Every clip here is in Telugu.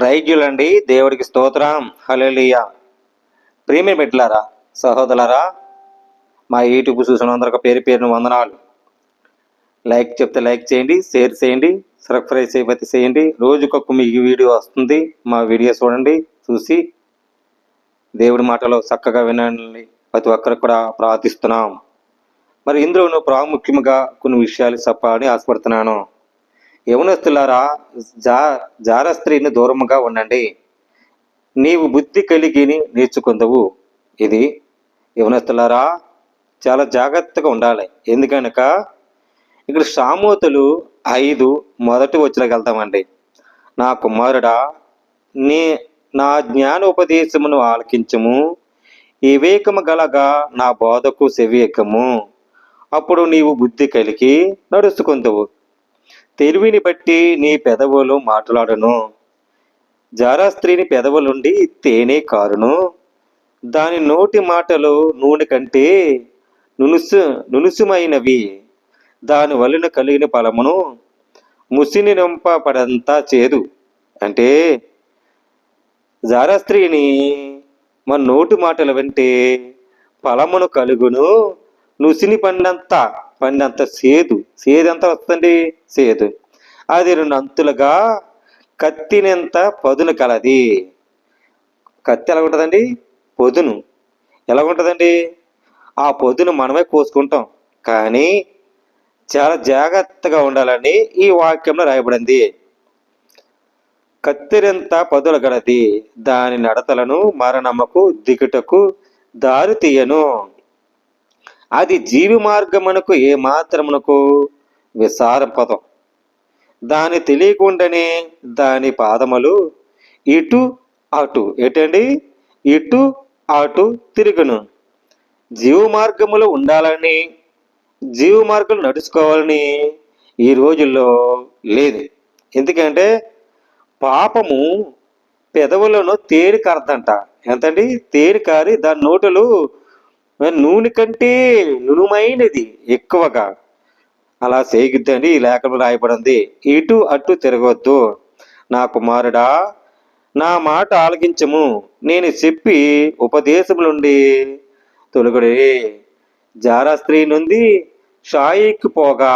ప్రైజ్యులండి. దేవుడికి స్తోత్రం. హల్లెలూయా. ప్రియమైన బిడ్డలారా, సహోదరులారా, మా యూట్యూబ్ చూసిన అందరికి పేరు పేరును వందనాలు. లైక్ చెప్తే లైక్ చేయండి, షేర్ చేయండి, సబ్స్క్రైబ్ చేయబట్టి చేయండి. రోజుకొక మీకు వీడియో వస్తుంది. మా వీడియో చూడండి, చూసి దేవుడి మాటలో చక్కగా వినండి. ప్రతి ఒక్కరికి కూడా ప్రార్థిస్తున్నాం. మరి ఇందులో ప్రాముఖ్యంగా కొన్ని విషయాలు చెప్పాలని ఆశపడుతున్నాను. యవనస్తులారా, జార స్త్రీని దూరముగా ఉండండి, నీవు బుద్ధి కలిగి నేర్చుకుందవు. ఇది యవనస్తులారా చాలా జాగ్రత్తగా ఉండాలి. ఎందుకనక ఇక్కడ సామూతులు 5 మొదటి వచనంకి వెళ్తామండి. నా కుమారుడా, నా జ్ఞానోపదేశమును ఆలకించము, వివేకము గలగా నా బోధకు సెవియకము, అప్పుడు నీవు బుద్ధి కలిగి నడుచుకుందువు. తెలివిని బట్టి నీ పెదవులు మాట్లాడును. జారా స్త్రీని పెదవులుండి తేనె కారును. దాని నోటి మాటలు నూనె కంటే నునుసుమైనవి. దాని వలన కలిగిన ఫలమును ముసిని నింపబడంతా చేదు. అంటే జారా స్త్రీని మన నోటి మాటలు వింటే ఫలమును కలుగును, నుసిని పండంత సేదు ఎంత వస్తుంది, సేదు. అది 2 అంతులుగా కత్తినంత పదును కలది. కత్తి ఎలా ఉంటుందండి? పొదును ఎలా ఉంటుందండి? ఆ పొదును మనమే కోసుకుంటాం, కానీ చాలా జాగ్రత్తగా ఉండాలని ఈ వాక్యంలో రాయబడింది. కత్తిరెంత పదుల గలది, దాని నడతలను మరణముకు దిగుటకు దారి తీయను. అది జీవి మార్గమునకు ఏ మాత్రమునకు విసారపదం. దాని తెలియకుండానే దాని పాదములు ఇటు అటు ఇటు అటు తిరుగును. జీవ మార్గములు ఉండాలని, జీవ మార్గం నడుచుకోవాలని ఈ రోజుల్లో లేదు. ఎందుకంటే పాపము పెదవులను తేనె కారదంట. ఎంతండి? తేనె కారి దాని నోటలు నూనె కంటే నునుమైనది ఎక్కువగా. అలా చేయగిద్దండి. ఈ లేఖలో రాయబడింది. ఇటు అటు తిరగవద్దు. నా కుమారుడా, నా మాట ఆలకించము, నేను చెప్పి ఉపదేశం నుండి తొలగుడే. జారా స్త్రీ నుండి షాయికి పోగా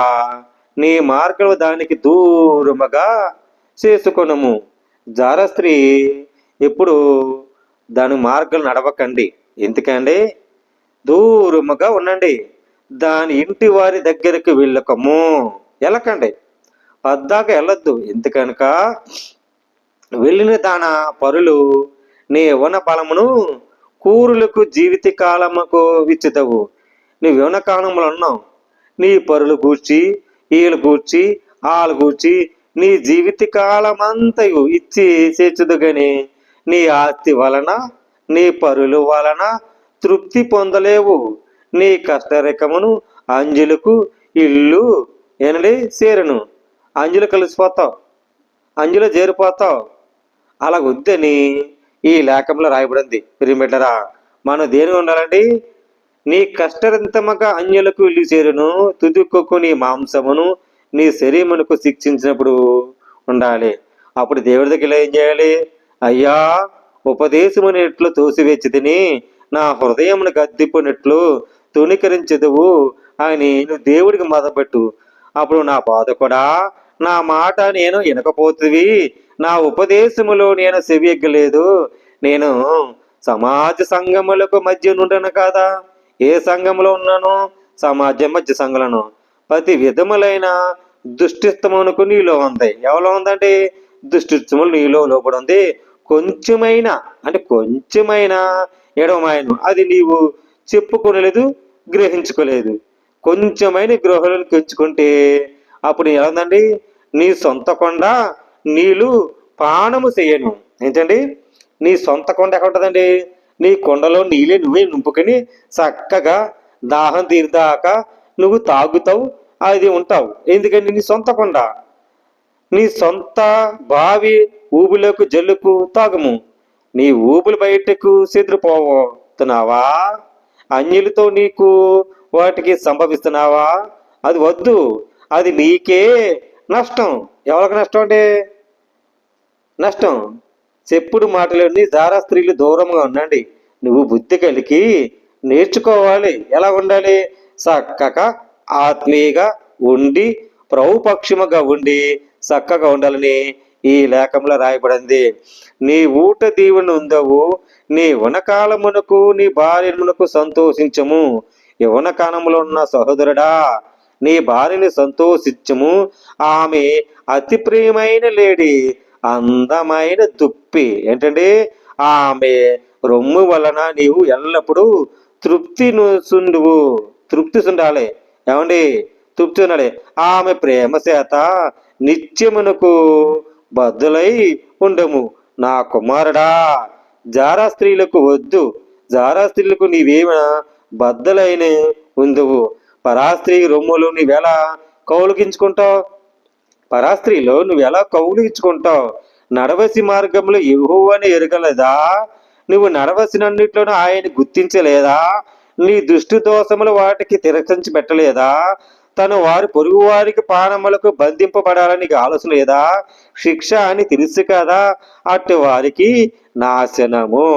నీ మార్గం దానికి దూరముగా చేసుకొనము. జారా స్త్రీ ఎప్పుడు దాని మార్గం నడవకండి. ఎందుకండి? దూరముగా ఉండండి. దాని ఇంటి వారి దగ్గరికి వెళ్ళకము, వెళ్ళకండి, పద్దాక వెళ్ళొద్దు. ఎందుకనక వెళ్ళిన దాన పరులు నీ యవ్వన బలమును కూరులకు జీవిత కాలముకు విచ్చుతవు. నువ్వు యవ్వన కాలంలో ఉన్నావు, నీ పరులు గూర్చి, వీళ్ళు గూర్చి, వాళ్ళు గూర్చి నీ జీవిత కాలమంతయు ఇచ్చి చేర్చుదు గాని నీ ఆస్తి వలన, నీ పరుల వలన తృప్తి పొందలేవు. నీ కష్టరేఖమును అంజులకు ఇల్లు చేరును. అంజులు కలిసిపోతావు, అంజులో చేరిపోతావు. అలా వద్దని ఈ లేఖంలో రాయబడింది. ప్రియమిట్లరా, మనం దేనిగా ఉండాలండి? నీ కష్టరంతముగా అంజులకు ఇల్లు చేరును, తుదుకొక్కు నీ మాంసమును నీ శరీరమునకు శిక్షించినప్పుడు ఉండాలి. అప్పుడు దేవుడి దగ్గర ఏం చేయాలి? అయ్యా, ఉపదేశమునెట్లు తోసివేచితిని, నా హృదయమును గద్దిప్పునట్లు తుణీకరించదువు అని నువ్వు దేవుడికి మొదలుపెట్టు. అప్పుడు నా బాధ కూడా, నా మాట నేను వినకపోతివి, నా ఉపదేశములో నేను చెవియగ్గలేదు. నేను సమాజ సంఘములకు మధ్య నుండను కాదా? ఏ సంఘంలో ఉన్నాను? సమాజం మధ్య సంఘములను. ప్రతి విధములైన దుష్టిస్తమునకు నీలో ఉంది. ఎవరో ఉందండి? దుష్టిస్తములు నీలో లోపడి ఉంది. కొంచెమైనా ఎడమాయను అది నీవు చెప్పుకోలేదు, గ్రహించుకోలేదు. కొంచెమైన గ్రహాలను పెంచుకుంటే అప్పుడు ఎలా ఉందండి? నీ సొంత కొండ నీళ్ళు పానము చేయను. ఏంటండి? నీ సొంత కొండ ఎక్కడ ఉంటుందండి? నీ కొండలో నీళ్ళే నువ్వే నింపుకొని చక్కగా దాహం తీరిదాకా నువ్వు తాగుతావు, అది ఉంటావు. ఎందుకంటే నీ సొంత కొండ, నీ సొంత బావి ఊబులకు జల్లుకు తాగము. నీ ఊబులు బయటకు చెదిరిపోతున్నావా? అన్యులతో నీకు వాటికి సంభవిస్తున్నావా? అది వద్దు. అది నీకే నష్టం. ఎవరికి నష్టం అంటే? నష్టం చెప్పుడు మాటలని జారా స్త్రీలు దూరంగా ఉండండి. నువ్వు బుద్ధి కలిగి నేర్చుకోవాలి. ఎలా ఉండాలి? చక్కగా ఆత్మీయగా ఉండి ప్రభుపక్షముగా ఉండి చక్కగా ఉండాలని ఈ లేఖంలో రాయబడింది. నీ ఊట దీవెన ఉందవు, నీ వనకాలమునకు నీ భార్యమునకు సంతోషించము. యవన కాలంలో ఉన్న సహోదరుడా, నీ భార్యని సంతోషించము. ఆమె అతి ప్రియమైన లేడి, అందమైన దుప్పి. ఏంటంటే ఆమె రొమ్ము వలన నీవు ఎల్లప్పుడూ తృప్తి సుండువు. తృప్తి సుండాలి. ఏమండి? తృప్తి ఉండాలి. ఆమె ప్రేమ చేత నిత్యమునకు బద్దులై ఉండము. నా కుమారుడా, జారా స్త్రీలకు వద్దు. జారా స్త్రీలకు నీవేమైనా బద్దలైన ఉందువు. పరాస్త్రీ రొమ్ములు నువ్వెలా కౌలుకించుకుంటావు? పరాస్త్రీలో నువ్వెలా కౌలుకించుకుంటావు? నడవసి మార్గంలో యెహోవాని ఎరగలేదా? నువ్వు నడవసినన్నిట్లోనూ ఆయన గుర్తించలేదా? నీ దృష్టి దోషములు వాటికి తిరస్కరించి పెట్టలేదా? తను వారి పొరుగు వారికి పానములకు బంధింపబడాలని ఆలోచన లేదా? శిక్ష అని తెలుసు కదా. అటు వారికి నాశనము.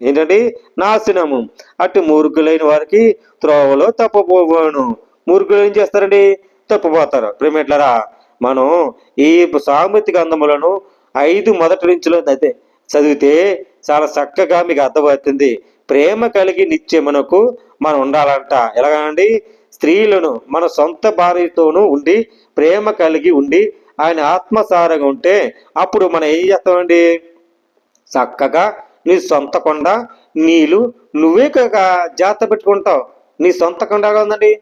ఏంటండి? నాశనము. అటు మూర్ఖులైన వారికి త్రోవలో తప్పపోను. మూర్ఖులు ఏం చేస్తారండి? తప్పిపోతారు. ప్రేమేట్లరా, మనం ఈ సామెత గ్రంథములను 5 మొదటి నుంచిలో అయితే చదివితే చాలా చక్కగా మీకు అర్థమవుతుంది. ప్రేమ కలిగి నిత్యమునకు మనం ఉండాలంట. ఎలాగండి? స్త్రీలను మన సొంత భార్యతోనూ ఉండి ప్రేమ కలిగి ఉండి ఆయన ఆత్మసారంగా ఉంటే అప్పుడు మనం ఏం చేస్తామండి? చక్కగా నీ సొంత కొండ నీళ్ళు నువ్వే జాగ్రత్త పెట్టుకుంటావు. నీ సొంత కొండగా ఉందండి,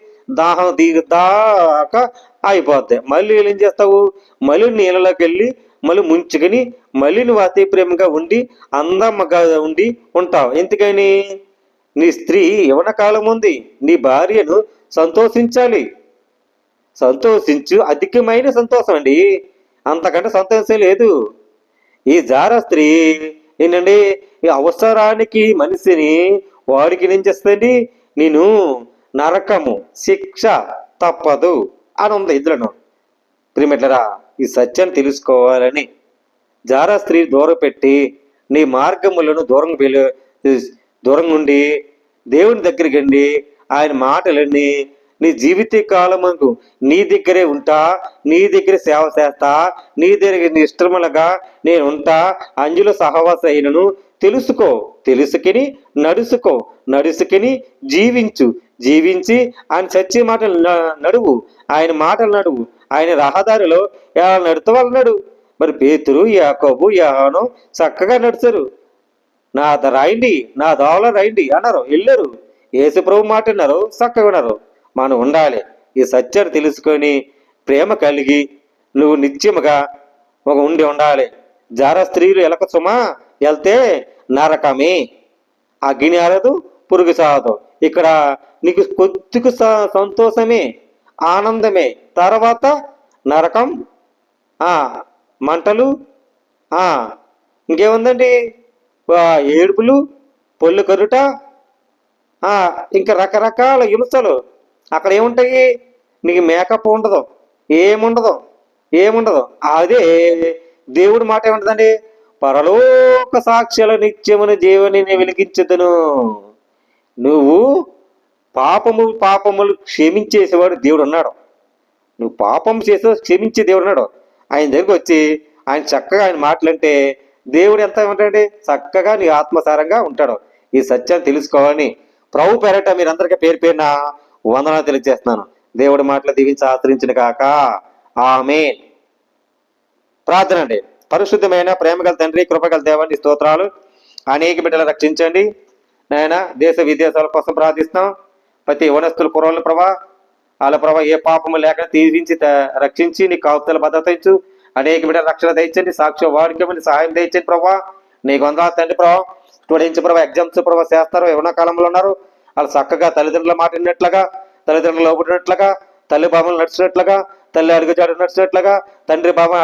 దాహం దాకా అయిపోద్ది. మళ్ళీ ఏం చేస్తావు? మళ్ళీ నీళ్ళలోకి వెళ్ళి మళ్ళీ ముంచుకొని మళ్ళీ నువ్వు అతి ప్రేమగా ఉండి అందమ్మగా ఉండి ఉంటావు. ఎందుకని? నీ స్త్రీ యవన కాలం ఉంది. నీ భార్యను సంతోషించాలి. సంతోషించు. అధికమైన సంతోషం అండి, అంతకంటే సంతోషం లేదు. ఈ జారా స్త్రీ ఏంటండి? ఈ అవసరానికి మనిషిని వాడికి ఏం చేస్తుంది? నేను నరకము శిక్ష తప్పదు అని ఉంది ఇందులో. ప్రియమిట్లరా, ఈ సత్యాన్ని తెలుసుకోవాలని జారా స్త్రీ దూరం పెట్టి నీ మార్గములను దూరం ఉండి దేవుని దగ్గరికి అండి ఆయన మాటలన్నీ నీ జీవిత కాలముకు నీ దగ్గరే ఉంటా, నీ దగ్గర సేవ చేస్తా, నీ దగ్గర నీ ఇష్టములుగా నేను ఉంటా, అంజుల సహవాస అయినను తెలుసుకో. తెలుసుకుని నడుచుకో. నడుచుకుని జీవించి ఆయన సత్య మాటలు నడువు. ఆయన మాటలు నడువు. ఆయన రహదారిలో ఎలా నడుతూ వాళ్ళు నడువు. మరి పేతురు, యాకోబు, యోహాను చక్కగా నడుచారు. నా రాయండి, నా దోవలో రాయండి అన్నారు, వెళ్ళారు. యేసు ప్రభు మాట అన్నారు, చక్కగా ఉన్నారు. మనం ఉండాలి. ఈ సత్యాన్ని తెలుసుకొని ప్రేమ కలిగి నువ్వు నిత్యముగా ఉండి ఉండాలి. జార స్త్రీలు ఎలక సుమా వెళ్తే నరకమే. అగ్ని ఆరదు, పురుగు సాగదు. ఇక్కడ నీకు కొద్దిగా సంతోషమే, ఆనందమే. తర్వాత నరకం, మంటలు, ఇంకేముందండి? ఏడుపులు, పొల్లు కరుట, ఇంకా రకరకాల హింసలు. అక్కడ ఏముంటాయి? నీకు మేకప్ ఉండదు, ఏముండదు. అదే దేవుడి మాట ఏముంటుందండి? పరలోక సాక్ష్యాల నిత్యమున జీవని వెలిగించదును. నువ్వు పాపములు క్షమించేసేవాడు దేవుడు ఉన్నాడు. నువ్వు పాపం చేసే క్షమించే దేవుడు ఉన్నాడు. ఆయన దగ్గరికి వచ్చి ఆయన చక్కగా ఆయన మాటలంటే దేవుడు ఎంత ఏమంటాడంటే చక్కగా నీ ఆత్మసారంగా ఉంటాడు. ఈ సత్యాన్ని తెలుసుకోవాలని ప్రభు పేరట మీరందరికీ పేరున వందనాలు తెలియజేస్తున్నాను. దేవుడి మాటలు దీవించి ఆచరించిన కాక ఆమేన్. ప్రార్థన అండి. పరిశుద్ధమైన ప్రేమగల తండ్రి, కృపగల దేవాన్ని స్తోత్రాలు. అనేక బిడ్డలు రక్షించండి నాయన. దేశ విదేశాల కోసం ప్రార్థిస్తున్నాం. ప్రతి వనస్తుల పురోలు ప్రభా, వాళ్ళ ప్రభా ఏ పాపము లేక తీరించి రక్షించి నీ కాపుతల భద్రత ఇచ్చు. అనేక బిడ్డలు రక్షణ దయచండి. సాక్ష్య వాడికమని సహాయం దయచండి ప్రభా. నీకు వందనాలు తండ్రి ప్రభా. స్టూడెంట్స్ ప్రభా ఎగ్జామ్స్ ప్రభా చేస్తారు, యవన కాలంలో ఉన్నారు. వాళ్ళు చక్కగా తల్లిదండ్రుల మాట విన్నట్లుగా, తల్లిదండ్రులు లోబడినట్లుగా, తల్లి బాబులు నడిచినట్లుగా, తల్లి అడుగుజాడు నడిచినట్లుగా, తండ్రి బాబు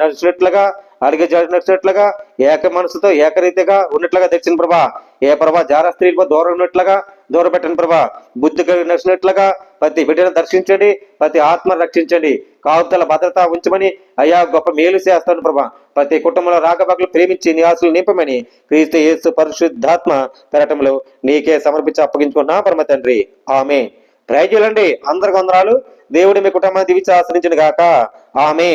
నడిచినట్లుగా, అడుగుజాడు నడిచినట్లుగా, ఏక మనసుతో ఏకరీతిగా ఉన్నట్లుగా తెచ్చిన ప్రభా. ఏ ప్రభా జార స్త్రీలకు దూరం ఉన్నట్లుగా దూరం పెట్టండి ప్రభా. బుద్ధి కలిగి నడిచినట్లుగా ప్రతి బిడ్డను దర్శించండి, ప్రతి ఆత్మను రక్షించండి. కాపుదల భద్రత ఉంచమని అయ్యా గొప్ప మేలు చేస్తాను ప్రభా. ప్రతి కుటుంబంలో రాకపక్కలు ప్రేమించి నీ ఆశలు నింపమని క్రీస్తు యేసు పరిశుద్ధాత్మ పెరటంలో నీకే సమర్పించి అప్పగించుకున్నా పరమ తండ్రి. ఆమె ప్రైజులండి. అందరికి వందనాలు. దేవుడి మీ కుటుంబాన్ని దీవించి ఆశ్రయించును గాక. ఆమె.